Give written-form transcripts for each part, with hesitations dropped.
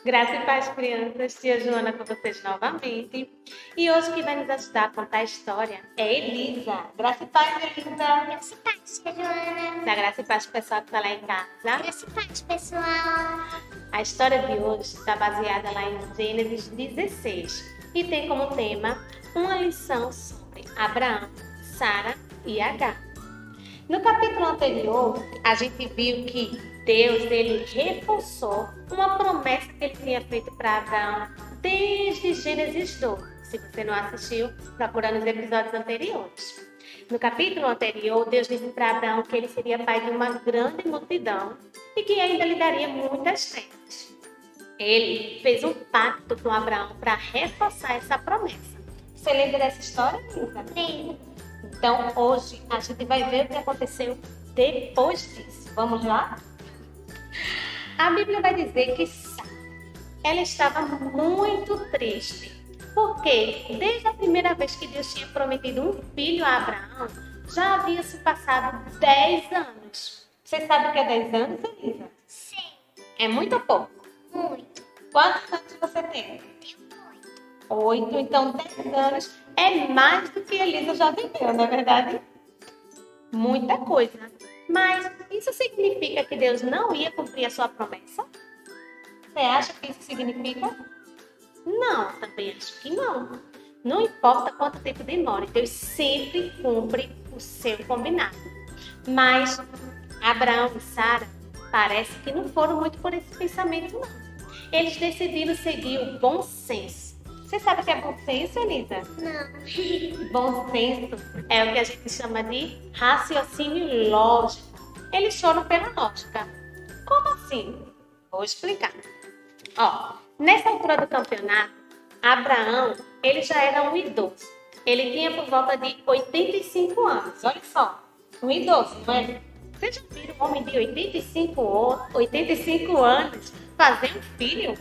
Graça e paz, crianças. Tia Joana com vocês novamente. E hoje quem vai nos ajudar a contar a história é Elisa. Graça e paz, Elisa. Graça e paz, tia Joana. Dá graça e paz pro pessoal que está lá em casa. Graça e paz, pessoal. A história de hoje está baseada lá em Gênesis 16 e tem como tema uma lição sobre Abraão, Sara e Agar. No capítulo anterior, a gente viu que Deus ele reforçou uma promessa que ele tinha feito para Abraão desde Gênesis 12. Se você não assistiu, procura nos episódios anteriores. No capítulo anterior, Deus disse para Abraão que ele seria pai de uma grande multidão e que ainda lhe daria muitas terras. Ele fez um pacto com Abraão para reforçar essa promessa. Você lembra dessa história, Lisa? Sim. Então, hoje, a gente vai ver o que aconteceu depois disso. Vamos lá? A Bíblia vai dizer que Sara, ela estava muito triste. Porque desde a primeira vez que Deus tinha prometido um filho a Abraão, já havia se passado 10 anos. Você sabe o que é 10 anos, Elisa? Sim. É muito ou pouco? Muito. Quantos anos você tem? Tenho muito. 8. Então, 10 anos é mais do que Elisa já viveu, não é verdade? Muita coisa. Mas isso significa que Deus não ia cumprir a sua promessa? Você acha que isso significa? Não, também acho que não. Não importa quanto tempo demore, Deus sempre cumpre o seu combinado. Mas Abraão e Sara parece que não foram muito por esse pensamento, não. Eles decidiram seguir o bom senso. Você sabe o que é bom senso, Elisa? Não. Bom senso é o que a gente chama de raciocínio lógico. Eles foram pela lógica. Como assim? Vou explicar. Nessa altura do campeonato, Abraão, ele já era um idoso. Ele tinha por volta de 85 anos. Olha só, um idoso, não é? Vocês já viram um homem de 85 anos fazer um filho?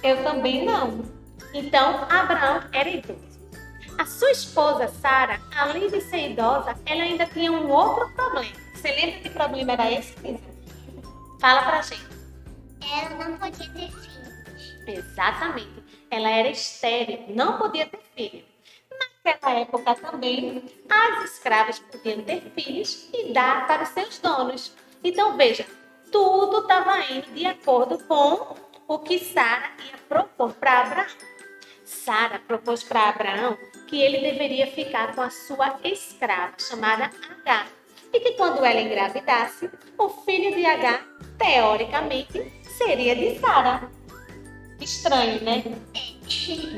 Eu também não. Então, Abraão era idoso. A sua esposa, Sara, além de ser idosa, ela ainda tinha um outro problema. Você lembra que problema era esse, Lisa? Fala pra gente. Ela não podia ter filhos. Exatamente. Ela era estéril, não podia ter filho. Naquela época também, as escravas podiam ter filhos e dar para os seus donos. Então, veja, tudo estava indo de acordo com o que Sara ia propor para Abraão. Sara propôs para Abraão que ele deveria ficar com a sua escrava, chamada Agar, e que quando ela engravidasse, o filho de Agar, teoricamente, seria de Sara. Estranho, né?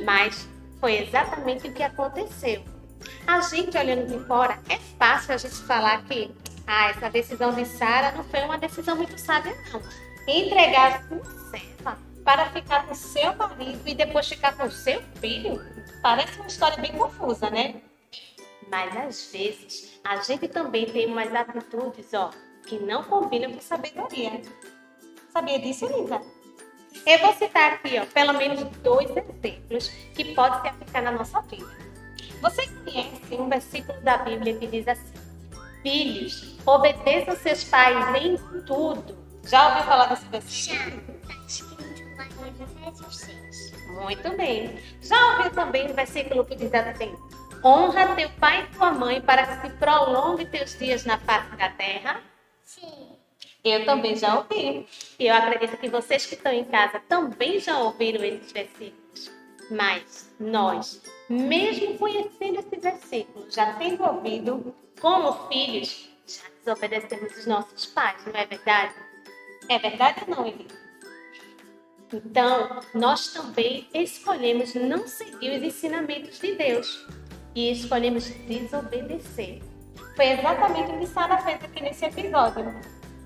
Mas foi exatamente o que aconteceu. A gente olhando de fora, é fácil a gente falar que essa decisão de Sara não foi uma decisão muito sábia, não. Entregar a sua serva para ficar com seu marido e depois ficar com seu filho, parece uma história bem confusa, né? Mas às vezes a gente também tem umas atitudes, que não combinam com sabedoria. Sabia disso, Elisa? Eu vou citar aqui, pelo menos 2 exemplos que podem se aplicar na nossa vida. Você conhece um versículo da Bíblia que diz assim: Filhos, obedeçam seus pais em tudo. Já ouviu falar desse versículo? Já está escrito lá em Efésios 6. Muito bem. Já ouviu também o versículo que diz assim: Honra teu pai e tua mãe para que se prolongue teus dias na face da terra? Sim. Eu também já ouvi. E eu acredito que vocês que estão em casa também já ouviram esses versículos. Mas nós, mesmo conhecendo esse versículo, já tendo ouvido, como filhos, já desobedecemos os nossos pais, não é verdade? É verdade ou não, Elisa? Então, nós também escolhemos não seguir os ensinamentos de Deus e escolhemos desobedecer. Foi exatamente o que Sara fez aqui nesse episódio.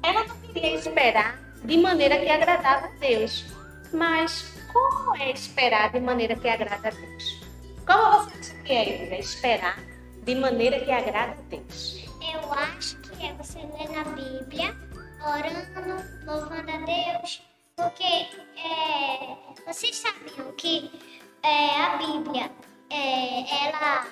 Ela não queria esperar de maneira que agradava a Deus. Mas como é esperar de maneira que agrada a Deus? Como você acha que é, Elisa, esperar de maneira que agrada a Deus? Eu acho que é você ler na Bíblia, orando, louvando a Deus, porque vocês sabiam que a Bíblia, ela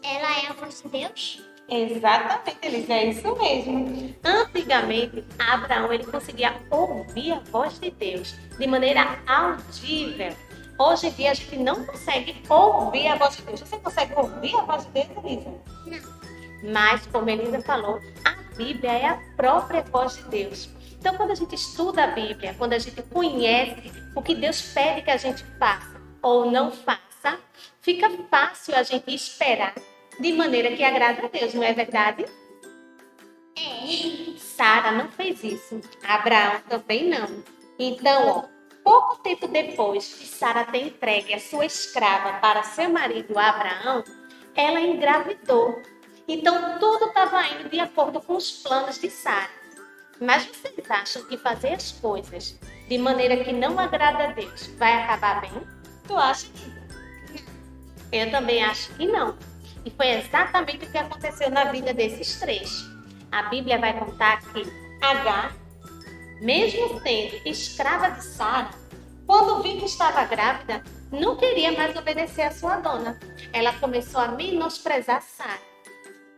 é a voz de Deus? Exatamente, Elisa, é isso mesmo. Antigamente, Abraão ele conseguia ouvir a voz de Deus de maneira audível. Hoje em dia, a gente não consegue ouvir a voz de Deus. Você consegue ouvir a voz de Deus, Elisa? Não. Mas, como a Elisa falou, a Bíblia é a própria voz de Deus. Então, quando a gente estuda a Bíblia, quando a gente conhece o que Deus pede que a gente faça ou não faça, fica fácil a gente esperar de maneira que agrada a Deus, não é verdade? É. Sara não fez isso. Abraão também não. Então, ó, pouco tempo depois de Sara ter entregue a sua escrava para seu marido Abraão, ela engravidou. Então, tudo estava indo de acordo com os planos de Sara. Mas vocês acham que fazer as coisas de maneira que não agrada a Deus vai acabar bem? Tu acha que não? Eu também acho que não. E foi exatamente o que aconteceu na vida desses três. A Bíblia vai contar que Agar, mesmo sendo escrava de Sara, quando viu que estava grávida, não queria mais obedecer à sua dona. Ela começou a menosprezar Sara.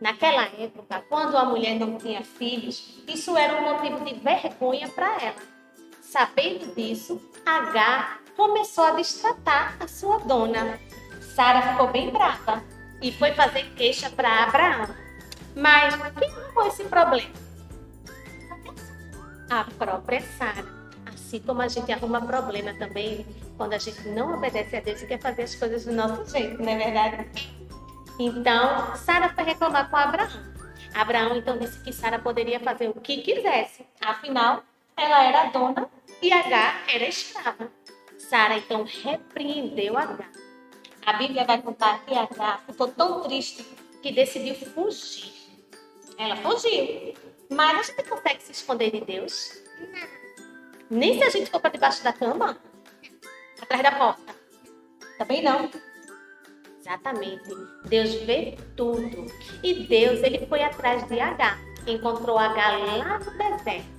Naquela época, quando a mulher não tinha filhos, isso era um motivo de vergonha para ela. Sabendo disso, Agar começou a destratar a sua dona. Sara ficou bem brava e foi fazer queixa para Abraão. Mas quem arrumou esse problema? A própria Sara. Assim como a gente arruma problema também quando a gente não obedece a Deus e quer fazer as coisas do nosso jeito, não é verdade? Então, Sara foi reclamar com Abraão. Abraão então disse que Sara poderia fazer o que quisesse. Afinal, ela era a dona e Agar era escrava. Sara então repreendeu Agar. A Bíblia vai contar que Agar ficou tão triste que decidiu fugir. Ela fugiu. Mas a gente consegue se esconder de Deus? Nem se a gente for para debaixo da cama? Atrás da porta? Também não. Exatamente. Deus vê tudo. E Deus, ele foi atrás de Agar. Encontrou Agar lá no deserto.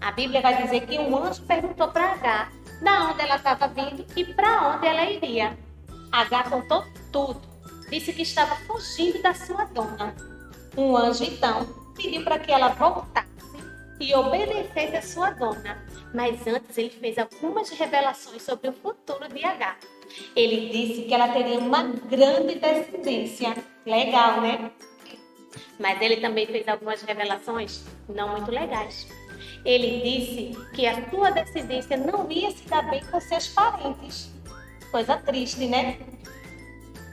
A Bíblia vai dizer que um anjo perguntou para Agar da onde ela estava vindo e para onde ela iria. Agar contou tudo. Disse que estava fugindo da sua dona. Um anjo, então, pediu para que ela voltasse e obedecesse a sua dona. Mas antes ele fez algumas revelações sobre o futuro de Agar. Ele disse que ela teria uma grande descendência. Legal, né? Mas ele também fez algumas revelações não muito legais. Ele disse que a sua descendência não ia se dar bem com seus parentes. Coisa triste, né?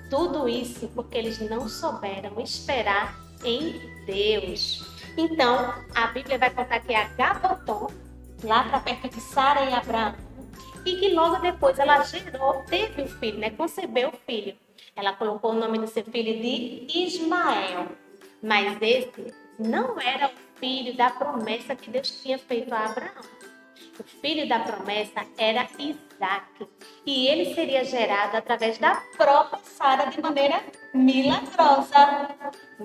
Tudo isso porque eles não souberam esperar em Deus. Então, a Bíblia vai contar que Agar voltou lá para perto de Sara e Abraão e que logo depois ela teve um filho, né? Concebeu o filho. Ela colocou o nome do seu filho de Ismael. Mas esse não era o filho da promessa que Deus tinha feito a Abraão. O filho da promessa era Isaac. E ele seria gerado através da própria Sara de maneira milagrosa.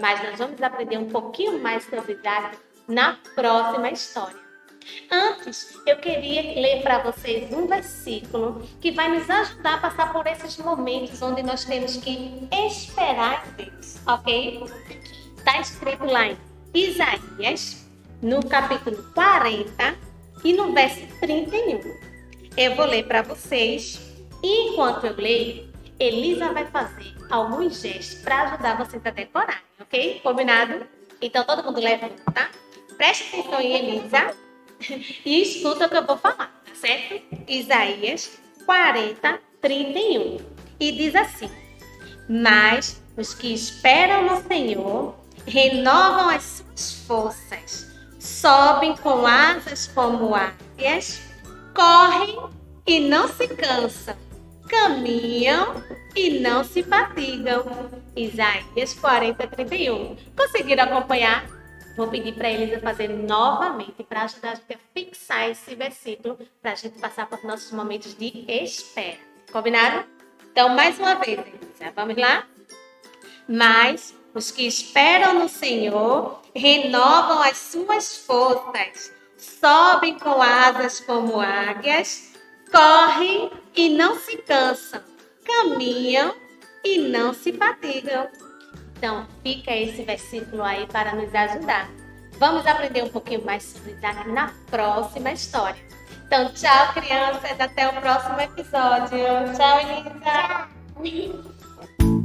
Mas nós vamos aprender um pouquinho mais sobre Isaac na próxima história. Antes, eu queria ler para vocês um versículo que vai nos ajudar a passar por esses momentos onde nós temos que esperar em Deus, ok? Está escrito lá em Isaías, no capítulo 40 e no verso 31. Eu vou ler para vocês e enquanto eu leio, Elisa vai fazer alguns gestos para ajudar vocês a decorarem, ok? Combinado? Então todo mundo levanta, tá? Preste atenção em Elisa e escuta o que eu vou falar, tá certo? Isaías 40, 31. E diz assim: mas os que esperam no Senhor renovam as suas forças, sobem com asas como águias, correm e não se cansam, caminham e não se fatigam. Isaías 40, 31. Conseguiram acompanhar? Vou pedir para Elisa fazer novamente para ajudar a gente a fixar esse versículo para a gente passar por nossos momentos de espera. Combinado? Então, mais uma vez, Elisa. Vamos lá? Mas os que esperam no Senhor renovam as suas forças, sobem com asas como águias, correm e não se cansam, caminham e não se fatigam. Então, fica esse versículo aí para nos ajudar. Vamos aprender um pouquinho mais sobre Isaac na próxima história. Então, tchau, crianças. Até o próximo episódio. Tchau, Elisa. Tchau.